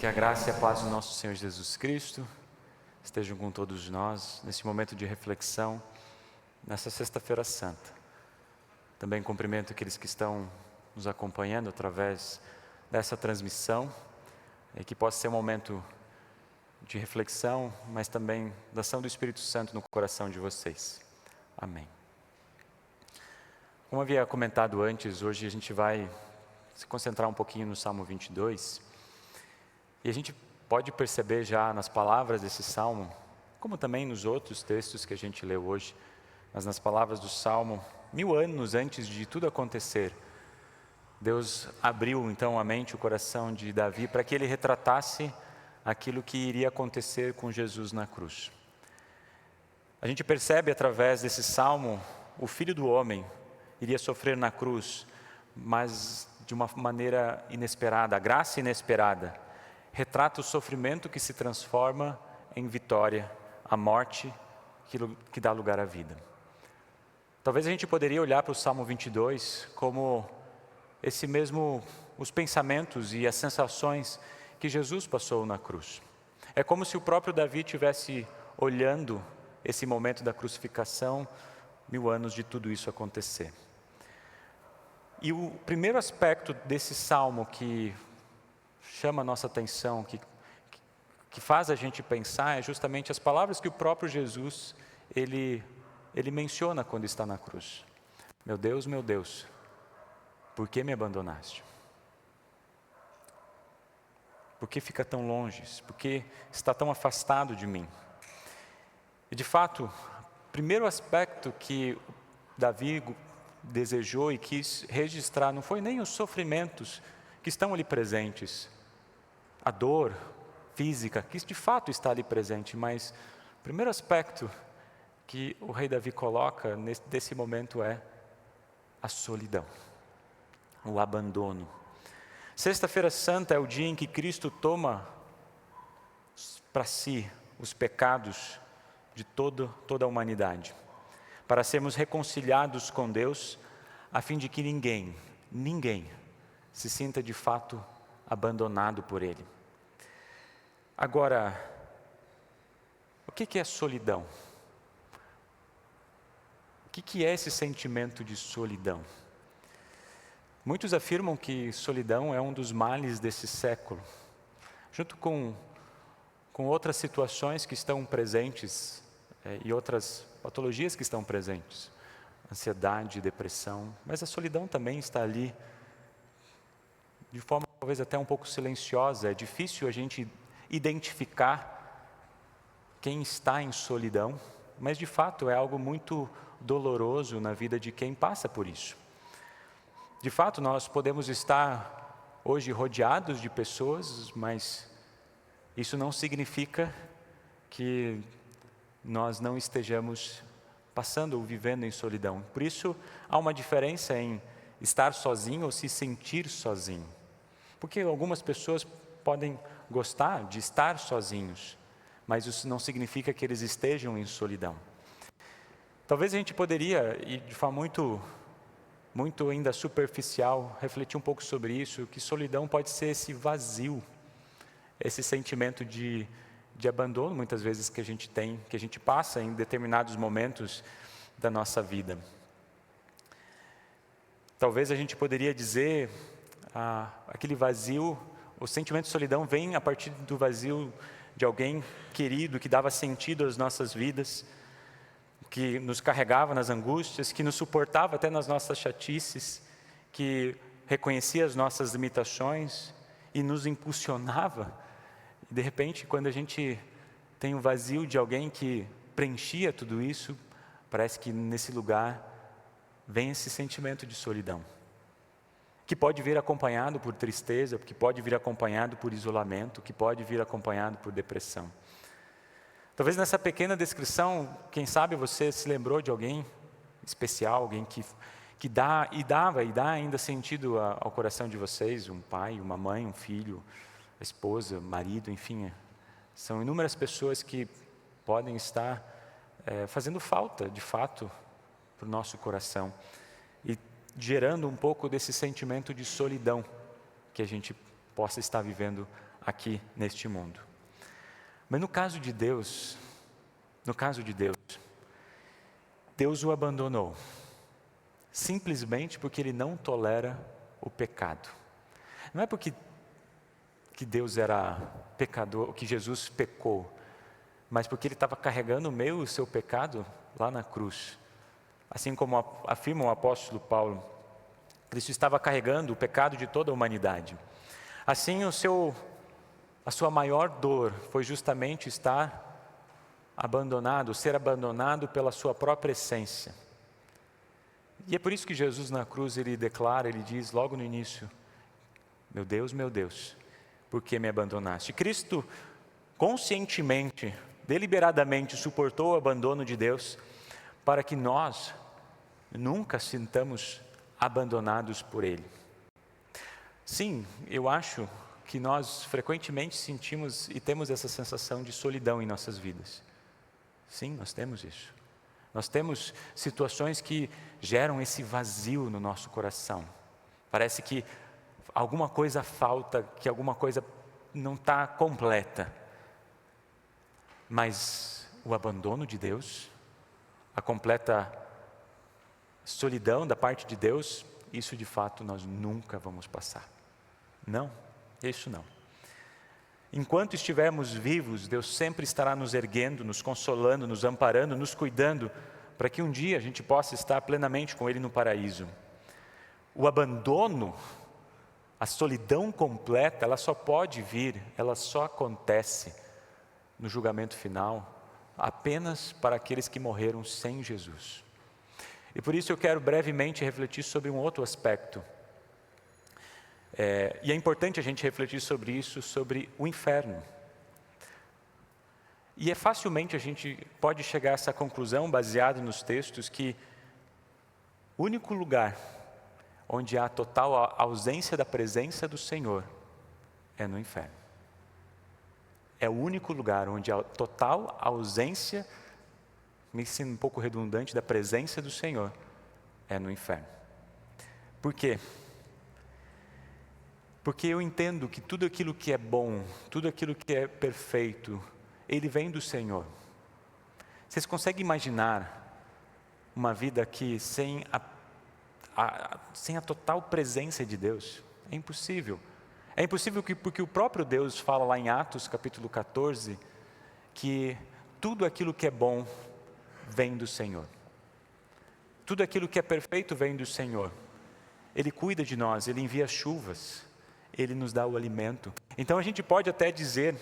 Que a graça e a paz do nosso Senhor Jesus Cristo estejam com todos nós nesse momento de reflexão, nessa Sexta-feira Santa. Também cumprimento aqueles que estão nos acompanhando através dessa transmissão, e que possa ser um momento de reflexão, mas também da ação do Espírito Santo no coração de vocês. Amém. Como havia comentado antes, hoje a gente vai se concentrar um pouquinho no Salmo 22, e a gente pode perceber já nas palavras desse Salmo, como também nos outros textos que a gente leu hoje, mas nas palavras do Salmo, 1000 anos antes de tudo acontecer, Deus abriu então a mente, o coração de Davi, para que ele retratasse aquilo que iria acontecer com Jesus na cruz. A gente percebe através desse Salmo, o Filho do Homem iria sofrer na cruz, mas de uma maneira inesperada, a graça inesperada, retrata o sofrimento que se transforma em vitória, a morte que dá lugar à vida. Talvez a gente poderia olhar para o Salmo 22 como os pensamentos e as sensações que Jesus passou na cruz. É como se o próprio Davi estivesse olhando esse momento da crucificação, 1000 anos de tudo isso acontecer. E o primeiro aspecto desse Salmo que chama a nossa atenção, que faz a gente pensar, é justamente as palavras que o próprio Jesus, ele menciona quando está na cruz. Meu Deus, por que me abandonaste? Por que fica tão longe? Por que está tão afastado de mim? E de fato, o primeiro aspecto que Davi desejou e quis registrar não foi nem os sofrimentos que estão ali presentes, a dor física, que de fato está ali presente, mas o primeiro aspecto que o rei Davi coloca nesse momento é a solidão, o abandono. Sexta-feira Santa é o dia em que Cristo toma para si os pecados de toda a humanidade, para sermos reconciliados com Deus, a fim de que ninguém se sinta de fato abandonado por Ele. Agora, o que é solidão? O que é esse sentimento de solidão? Muitos afirmam que solidão é um dos males desse século, junto com outras situações que estão presentes e outras patologias que estão presentes, ansiedade, depressão, mas a solidão também está ali, de forma talvez até um pouco silenciosa. É difícil a gente identificar quem está em solidão, mas de fato é algo muito doloroso na vida de quem passa por isso. De fato, nós podemos estar hoje rodeados de pessoas, mas isso não significa que nós não estejamos passando ou vivendo em solidão. Por isso, há uma diferença em estar sozinho ou se sentir sozinho. Porque algumas pessoas podem gostar de estar sozinhos, mas isso não significa que eles estejam em solidão. Talvez a gente poderia, e de forma muito ainda superficial, refletir um pouco sobre isso, que solidão pode ser esse vazio, esse sentimento de abandono, muitas vezes, que a gente tem, que a gente passa em determinados momentos da nossa vida. Talvez a gente poderia dizer, aquele vazio, o sentimento de solidão vem a partir do vazio de alguém querido, que dava sentido às nossas vidas, que nos carregava nas angústias, que nos suportava até nas nossas chatices, que reconhecia as nossas limitações e nos impulsionava. E de repente, quando a gente tem o vazio de alguém que preenchia tudo isso, parece que nesse lugar vem esse sentimento de solidão, que pode vir acompanhado por tristeza, que pode vir acompanhado por isolamento, que pode vir acompanhado por depressão. Talvez nessa pequena descrição, quem sabe você se lembrou de alguém especial, alguém que dá e dá ainda sentido ao coração de vocês, um pai, uma mãe, um filho, a esposa, marido, enfim. São inúmeras pessoas que podem estar fazendo falta, de fato, para o nosso coração e gerando um pouco desse sentimento de solidão que a gente possa estar vivendo aqui neste mundo. Mas no caso de Deus, Deus o abandonou, simplesmente porque Ele não tolera o pecado. Não é porque que Deus era pecador, que Jesus pecou, mas porque Ele estava carregando o meu e o seu pecado lá na cruz. Assim como afirma o apóstolo Paulo, Cristo estava carregando o pecado de toda a humanidade. Assim, a sua maior dor foi justamente ser abandonado pela sua própria essência. E é por isso que Jesus na cruz, ele diz logo no início: meu Deus, por que me abandonaste? Cristo conscientemente, deliberadamente suportou o abandono de Deus para que nós nunca sintamos abandonados por Ele. Sim, eu acho que nós frequentemente sentimos e temos essa sensação de solidão em nossas vidas. Sim, nós temos isso. Nós temos situações que geram esse vazio no nosso coração. Parece que alguma coisa falta, que alguma coisa não está completa. Mas o abandono de Deus, a completa solidão da parte de Deus, isso de fato nós nunca vamos passar. Não, isso não. Enquanto estivermos vivos, Deus sempre estará nos erguendo, nos consolando, nos amparando, nos cuidando, para que um dia a gente possa estar plenamente com Ele no paraíso. O abandono, a solidão completa, ela só pode vir, ela só acontece no julgamento final, apenas para aqueles que morreram sem Jesus. E por isso eu quero brevemente refletir sobre um outro aspecto. E é importante a gente refletir sobre isso, sobre o inferno. E facilmente a gente pode chegar a essa conclusão, baseado nos textos, que o único lugar onde há total ausência da presença do Senhor é no inferno. É o único lugar onde há total ausência, me sinto um pouco redundante, da presença do Senhor, é no inferno. Por quê? Porque eu entendo que tudo aquilo que é bom, tudo aquilo que é perfeito, ele vem do Senhor. Vocês conseguem imaginar uma vida aqui sem a total presença de Deus? É impossível. É impossível porque o próprio Deus fala lá em Atos capítulo 14, que tudo aquilo que é bom vem do Senhor. Tudo aquilo que é perfeito vem do Senhor. Ele cuida de nós, Ele envia chuvas, Ele nos dá o alimento. Então a gente pode até dizer,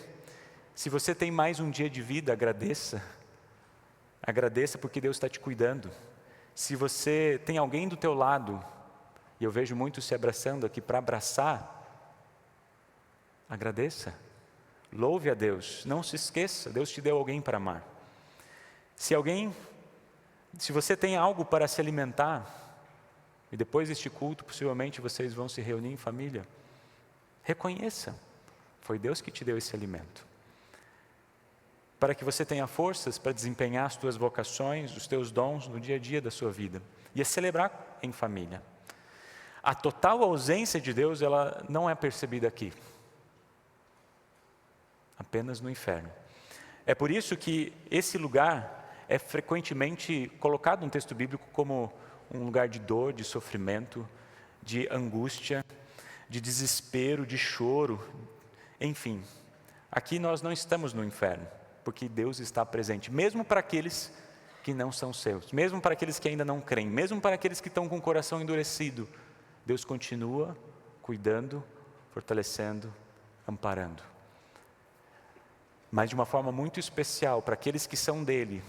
se você tem mais um dia de vida, agradeça. Agradeça porque Deus está te cuidando. Se você tem alguém do teu lado, e eu vejo muitos se abraçando aqui para abraçar, agradeça. Louve a Deus, não se esqueça, Deus te deu alguém para amar. Se você tem algo para se alimentar, e depois deste culto, possivelmente vocês vão se reunir em família, reconheça, foi Deus que te deu esse alimento. Para que você tenha forças para desempenhar as tuas vocações, os teus dons no dia a dia da sua vida. E a celebrar em família. A total ausência de Deus, ela não é percebida aqui. Apenas no inferno. É por isso que esse lugar é frequentemente colocado no texto bíblico como um lugar de dor, de sofrimento, de angústia, de desespero, de choro, enfim. Aqui nós não estamos no inferno, porque Deus está presente, mesmo para aqueles que não são seus, mesmo para aqueles que ainda não creem, mesmo para aqueles que estão com o coração endurecido, Deus continua cuidando, fortalecendo, amparando. Mas de uma forma muito especial, para aqueles que são dele,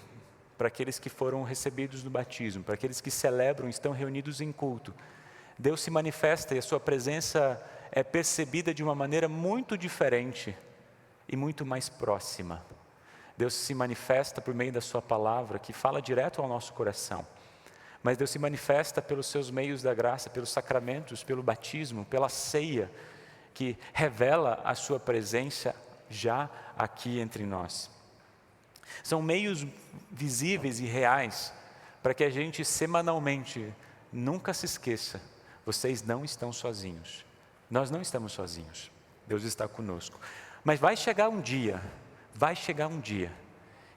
para aqueles que foram recebidos no batismo, para aqueles que celebram, estão reunidos em culto, Deus se manifesta e a sua presença é percebida de uma maneira muito diferente e muito mais próxima. Deus se manifesta por meio da sua palavra, que fala direto ao nosso coração. Mas Deus se manifesta pelos seus meios da graça, pelos sacramentos, pelo batismo, pela ceia, que revela a sua presença já aqui entre nós. São meios visíveis e reais para que a gente semanalmente nunca se esqueça, vocês não estão sozinhos. Nós não estamos sozinhos. Deus está conosco. Mas vai chegar um dia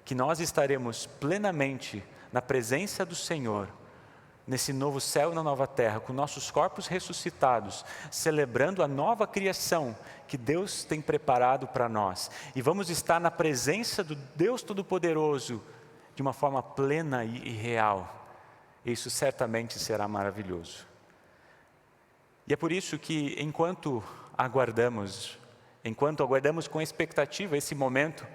que nós estaremos plenamente na presença do Senhor, nesse novo céu e na nova terra, com nossos corpos ressuscitados, celebrando a nova criação que Deus tem preparado para nós. E vamos estar na presença do Deus Todo-Poderoso de uma forma plena e real. Isso certamente será maravilhoso. E é por isso que enquanto aguardamos com expectativa esse momento,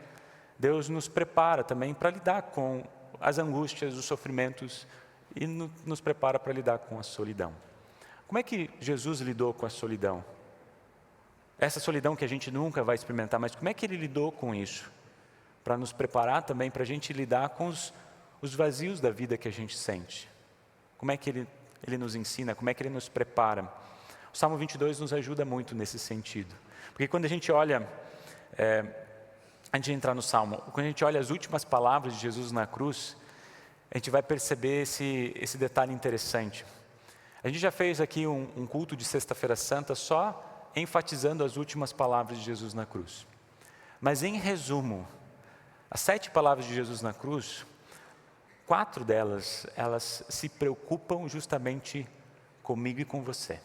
Deus nos prepara também para lidar com as angústias, os sofrimentos e nos prepara para lidar com a solidão. Como é que Jesus lidou com a solidão? Essa solidão que a gente nunca vai experimentar, mas como é que Ele lidou com isso? Para nos preparar também para a gente lidar com os vazios da vida que a gente sente. Como é que Ele nos ensina, como é que Ele nos prepara? O Salmo 22 nos ajuda muito nesse sentido. Porque quando a gente olha, antes de entrar no Salmo, quando a gente olha as últimas palavras de Jesus na cruz, a gente vai perceber esse detalhe interessante. A gente já fez aqui um culto de Sexta-feira Santa só enfatizando as últimas palavras de Jesus na cruz. Mas em resumo, as 7 palavras de Jesus na cruz, 4 delas, elas se preocupam justamente comigo e com você.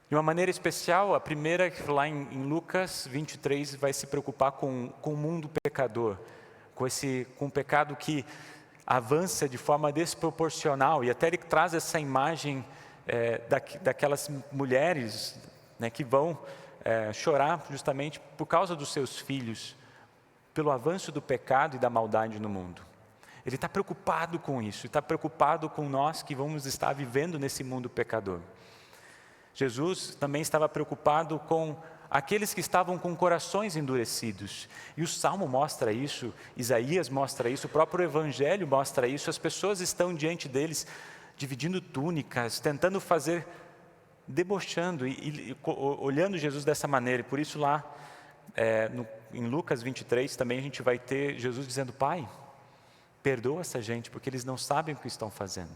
De uma maneira especial, a primeira, lá em Lucas 23, vai se preocupar com o mundo pecador, com o pecado que avança de forma desproporcional, e até ele traz essa imagem daquelas mulheres, né, que vão chorar justamente por causa dos seus filhos, pelo avanço do pecado e da maldade no mundo. Ele está preocupado com isso, está preocupado com nós que vamos estar vivendo nesse mundo pecador. Jesus também estava preocupado com aqueles que estavam com corações endurecidos. E o Salmo mostra isso, Isaías mostra isso, o próprio Evangelho mostra isso. As pessoas estão diante deles, dividindo túnicas, tentando fazer, debochando e olhando Jesus dessa maneira. E por isso lá, em Lucas 23, também a gente vai ter Jesus dizendo: Pai, perdoa essa gente, porque eles não sabem o que estão fazendo.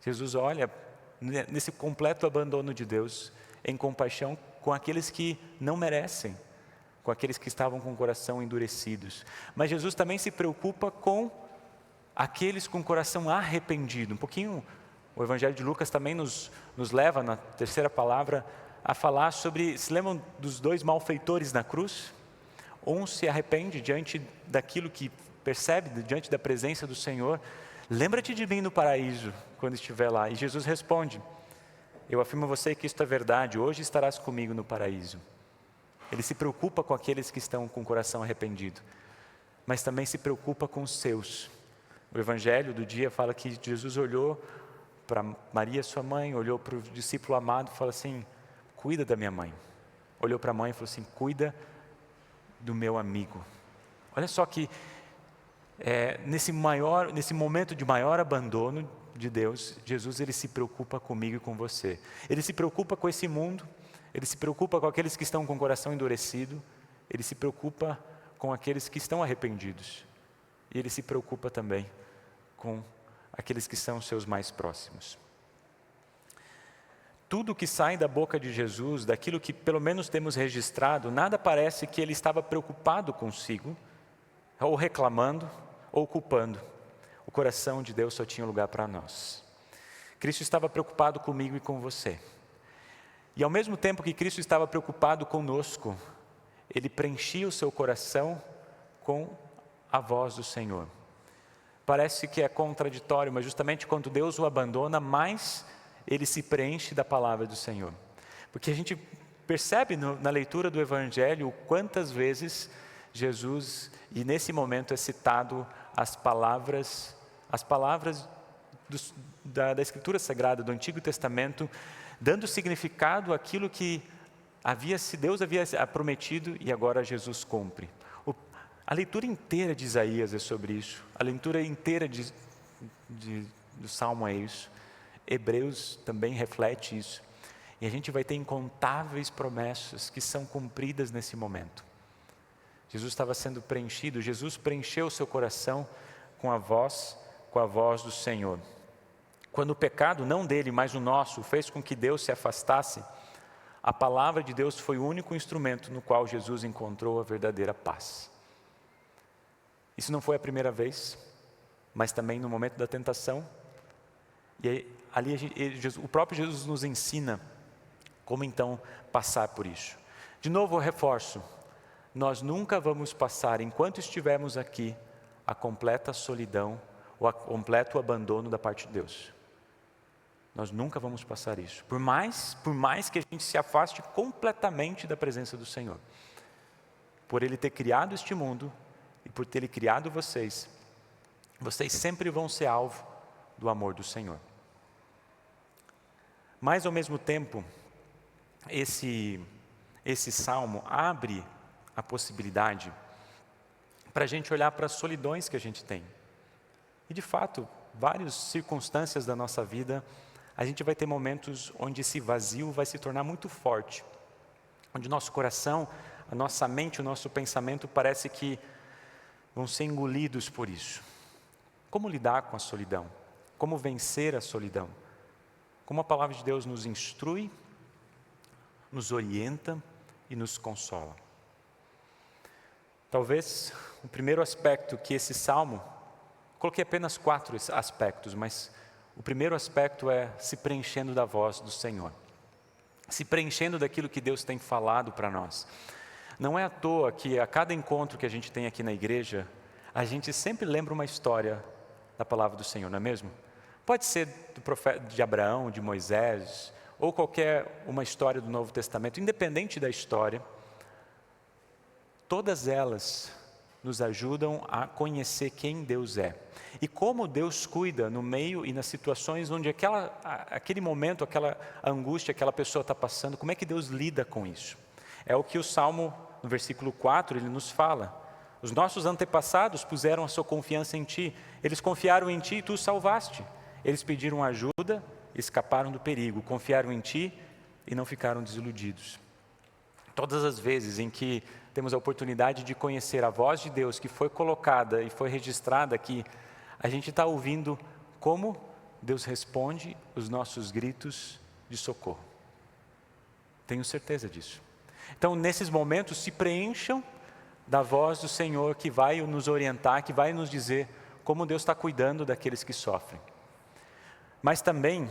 Jesus olha nesse completo abandono de Deus, em compaixão com aqueles que não merecem, com aqueles que estavam com o coração endurecidos. Mas Jesus também se preocupa com aqueles com o coração arrependido. Um pouquinho, o Evangelho de Lucas também nos leva, na terceira palavra, a falar sobre, se lembram dos 2 malfeitores na cruz? Um se arrepende diante daquilo que percebe, diante da presença do Senhor. Lembra-te de mim no paraíso, quando estiver lá. E Jesus responde: eu afirmo a você que isto é verdade, hoje estarás comigo no paraíso. Ele se preocupa com aqueles que estão com o coração arrependido, mas também se preocupa com os seus. O Evangelho do dia fala que Jesus olhou para Maria, sua mãe, olhou para o discípulo amado e falou assim: cuida da minha mãe. Olhou para a mãe e falou assim: cuida do meu amigo. Olha só que nesse momento de maior abandono de Deus, Jesus, ele se preocupa comigo e com você. Ele se preocupa com esse mundo, ele se preocupa com aqueles que estão com o coração endurecido, ele se preocupa com aqueles que estão arrependidos, e ele se preocupa também com aqueles que são seus mais próximos. Tudo que sai da boca de Jesus, daquilo que pelo menos temos registrado, nada parece que ele estava preocupado consigo, ou reclamando, ou culpando. O coração de Deus só tinha lugar para nós. Cristo estava preocupado comigo e com você. E ao mesmo tempo que Cristo estava preocupado conosco, Ele preenchia o seu coração com a voz do Senhor. Parece que é contraditório, mas justamente quando Deus o abandona, mais Ele se preenche da palavra do Senhor. Porque a gente percebe na leitura do Evangelho quantas vezes Jesus, e nesse momento é citado as palavras da Escritura Sagrada, do Antigo Testamento, dando significado àquilo que Deus havia prometido e agora Jesus cumpre. A leitura inteira de Isaías é sobre isso, a leitura inteira do Salmo é isso, Hebreus também reflete isso, e a gente vai ter incontáveis promessas que são cumpridas nesse momento. Jesus estava sendo preenchido, Jesus preencheu o seu coração com a voz do Senhor. Quando o pecado, não dele, mas o nosso, fez com que Deus se afastasse, a palavra de Deus foi o único instrumento no qual Jesus encontrou a verdadeira paz. Isso não foi a primeira vez, mas também no momento da tentação. E aí, ali o próprio Jesus nos ensina como então passar por isso. De novo eu reforço, nós nunca vamos passar, enquanto estivermos aqui, a completa solidão ou a completo abandono da parte de Deus. Nós nunca vamos passar isso, por mais que a gente se afaste completamente da presença do Senhor. Por Ele ter criado este mundo e por ter Ele criado vocês, vocês sempre vão ser alvo do amor do Senhor. Mas ao mesmo tempo, esse salmo abre a possibilidade para a gente olhar para as solidões que a gente tem. E de fato, várias circunstâncias da nossa vida, a gente vai ter momentos onde esse vazio vai se tornar muito forte. Onde nosso coração, a nossa mente, o nosso pensamento parece que vão ser engolidos por isso. Como lidar com a solidão? Como vencer a solidão? Como a palavra de Deus nos instrui, nos orienta e nos consola. Talvez o primeiro aspecto que esse salmo, coloquei apenas 4 aspectos, mas o primeiro aspecto é se preenchendo da voz do Senhor. Se preenchendo daquilo que Deus tem falado para nós. Não é à toa que a cada encontro que a gente tem aqui na igreja, a gente sempre lembra uma história da palavra do Senhor, não é mesmo? Pode ser do profeta de Abraão, de Moisés, ou qualquer uma história do Novo Testamento, independente da história, todas elas nos ajudam a conhecer quem Deus é. E como Deus cuida no meio e nas situações onde aquele momento, aquela angústia, aquela pessoa está passando, como é que Deus lida com isso? É o que o Salmo, no versículo 4, ele nos fala. Os nossos antepassados puseram a sua confiança em Ti, eles confiaram em Ti e Tu os salvaste. Eles pediram ajuda, escaparam do perigo, confiaram em Ti e não ficaram desiludidos. Todas as vezes em que temos a oportunidade de conhecer a voz de Deus que foi colocada e foi registrada aqui, a gente está ouvindo como Deus responde os nossos gritos de socorro. Tenho certeza disso. Então, nesses momentos, se preencham da voz do Senhor que vai nos orientar, que vai nos dizer como Deus está cuidando daqueles que sofrem. Mas também,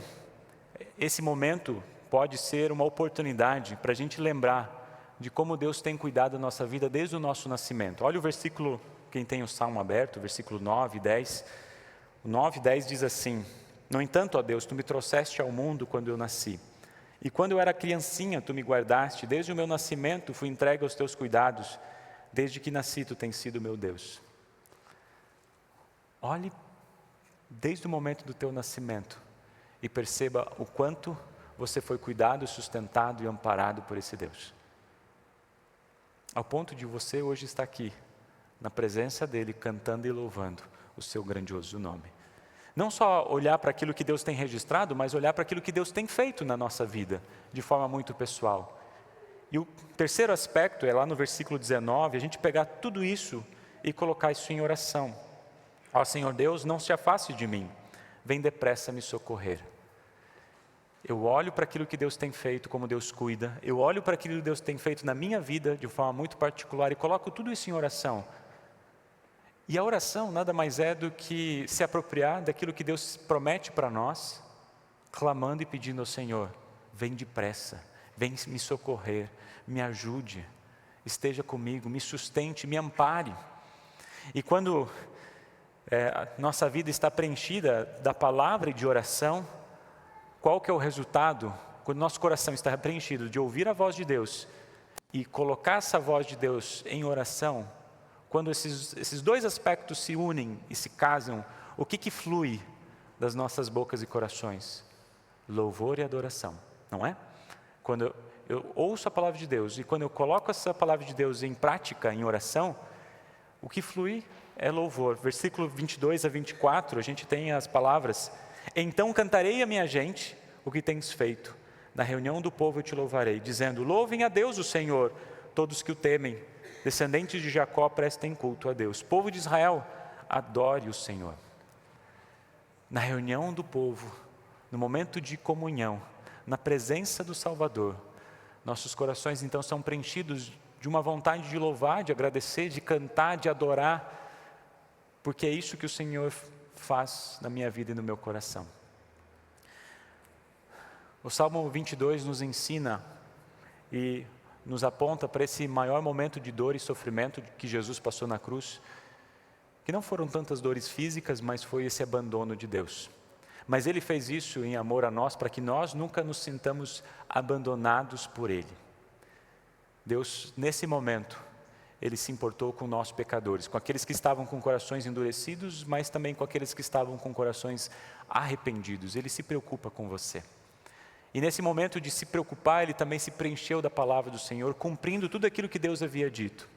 esse momento pode ser uma oportunidade para a gente lembrar de como Deus tem cuidado da nossa vida desde o nosso nascimento. Olha o versículo, quem tem o Salmo aberto, versículo 9 e 10. O 9 e 10 diz assim: No entanto, ó Deus, Tu me trouxeste ao mundo quando eu nasci. E quando eu era criancinha, Tu me guardaste. Desde o meu nascimento fui entregue aos Teus cuidados. Desde que nasci, Tu tens sido meu Deus. Olhe desde o momento do teu nascimento e perceba o quanto você foi cuidado, sustentado e amparado por esse Deus. Ao ponto de você hoje estar aqui, na presença dEle, cantando e louvando o seu grandioso nome. Não só olhar para aquilo que Deus tem registrado, mas olhar para aquilo que Deus tem feito na nossa vida, de forma muito pessoal. E o terceiro aspecto é lá no versículo 19, a gente pegar tudo isso e colocar isso em oração. Ó Senhor Deus, não se afaste de mim, vem depressa me socorrer. Eu olho para aquilo que Deus tem feito, como Deus cuida. Eu olho para aquilo que Deus tem feito na minha vida, de forma muito particular, e coloco tudo isso em oração. E a oração nada mais é do que se apropriar daquilo que Deus promete para nós, clamando e pedindo ao Senhor, vem depressa, vem me socorrer, me ajude, esteja comigo, me sustente, me ampare. E quando a nossa vida está preenchida da palavra e de oração, qual que é o resultado? Quando nosso coração está preenchido de ouvir a voz de Deus e colocar essa voz de Deus em oração, quando esses dois aspectos se unem e se casam, o que flui das nossas bocas e corações? Louvor e adoração, não é? Quando eu ouço a palavra de Deus e quando eu coloco essa palavra de Deus em prática, em oração, o que flui é louvor. Versículo 22 a 24, a gente tem as palavras: Então cantarei a minha gente o que tens feito. Na reunião do povo eu te louvarei, dizendo: Louvem a Deus o Senhor, todos que o temem. Descendentes de Jacó, prestem culto a Deus. Povo de Israel, adore o Senhor. Na reunião do povo, no momento de comunhão, na presença do Salvador, Nossos corações então são preenchidos de uma vontade de louvar, de agradecer, de cantar, de adorar, porque é isso que o Senhor faz na minha vida e no meu coração. O Salmo 22 nos ensina e nos aponta para esse maior momento de dor e sofrimento que Jesus passou na cruz, que não foram tantas dores físicas, mas foi esse abandono de Deus. Mas Ele fez isso em amor a nós, para que nós nunca nos sintamos abandonados por Ele. Deus, nesse momento, Ele se importou com nós pecadores, com aqueles que estavam com corações endurecidos, mas também com aqueles que estavam com corações arrependidos. Ele se preocupa com você. E nesse momento de se preocupar, Ele também se preencheu da palavra do Senhor, cumprindo tudo aquilo que Deus havia dito.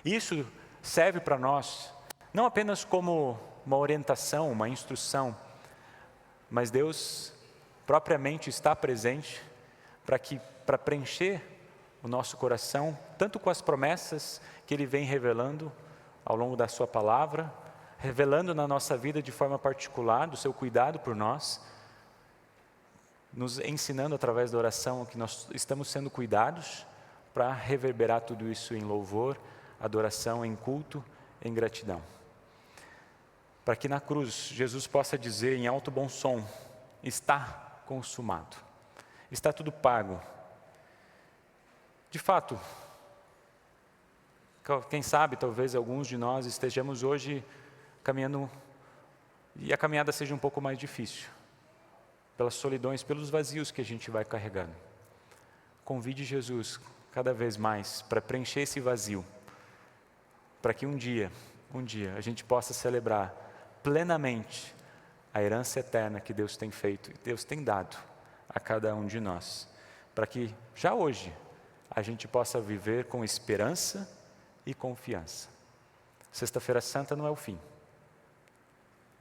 Isso serve para nós, não apenas como uma orientação, uma instrução, mas Deus propriamente está presente para preencher o nosso coração, tanto com as promessas que Ele vem revelando ao longo da sua palavra, revelando na nossa vida de forma particular, do seu cuidado por nós, nos ensinando através da oração que nós estamos sendo cuidados para reverberar tudo isso em louvor, adoração, em culto, em gratidão. Para que na cruz Jesus possa dizer em alto bom som: está consumado, está tudo pago. De fato, quem sabe talvez alguns de nós estejamos hoje caminhando e a caminhada seja um pouco mais difícil, pelas solidões, pelos vazios que a gente vai carregando. Convide Jesus cada vez mais para preencher esse vazio, para que um dia a gente possa celebrar plenamente a herança eterna que Deus tem feito e Deus tem dado a cada um de nós, para que já hoje a gente possa viver com esperança e confiança. Sexta-feira Santa não é o fim,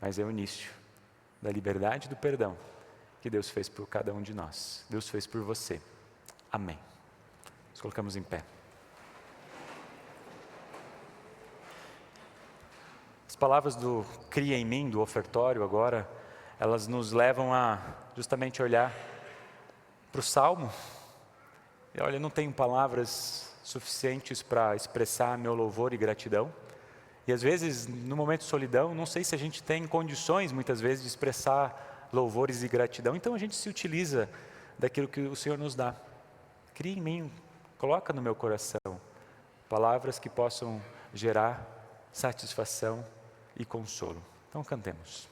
mas é o início da liberdade e do perdão que Deus fez por cada um de nós. Deus fez por você. Amém. Nos colocamos em pé. As palavras do Cria em Mim, do ofertório agora, elas nos levam a justamente olhar para o Salmo. E olha, eu não tenho palavras suficientes para expressar meu louvor e gratidão. E às vezes, no momento de solidão, não sei se a gente tem condições, muitas vezes, de expressar louvores e gratidão. Então a gente se utiliza daquilo que o Senhor nos dá. Cria em mim, coloca no meu coração palavras que possam gerar satisfação e consolo. Então cantemos.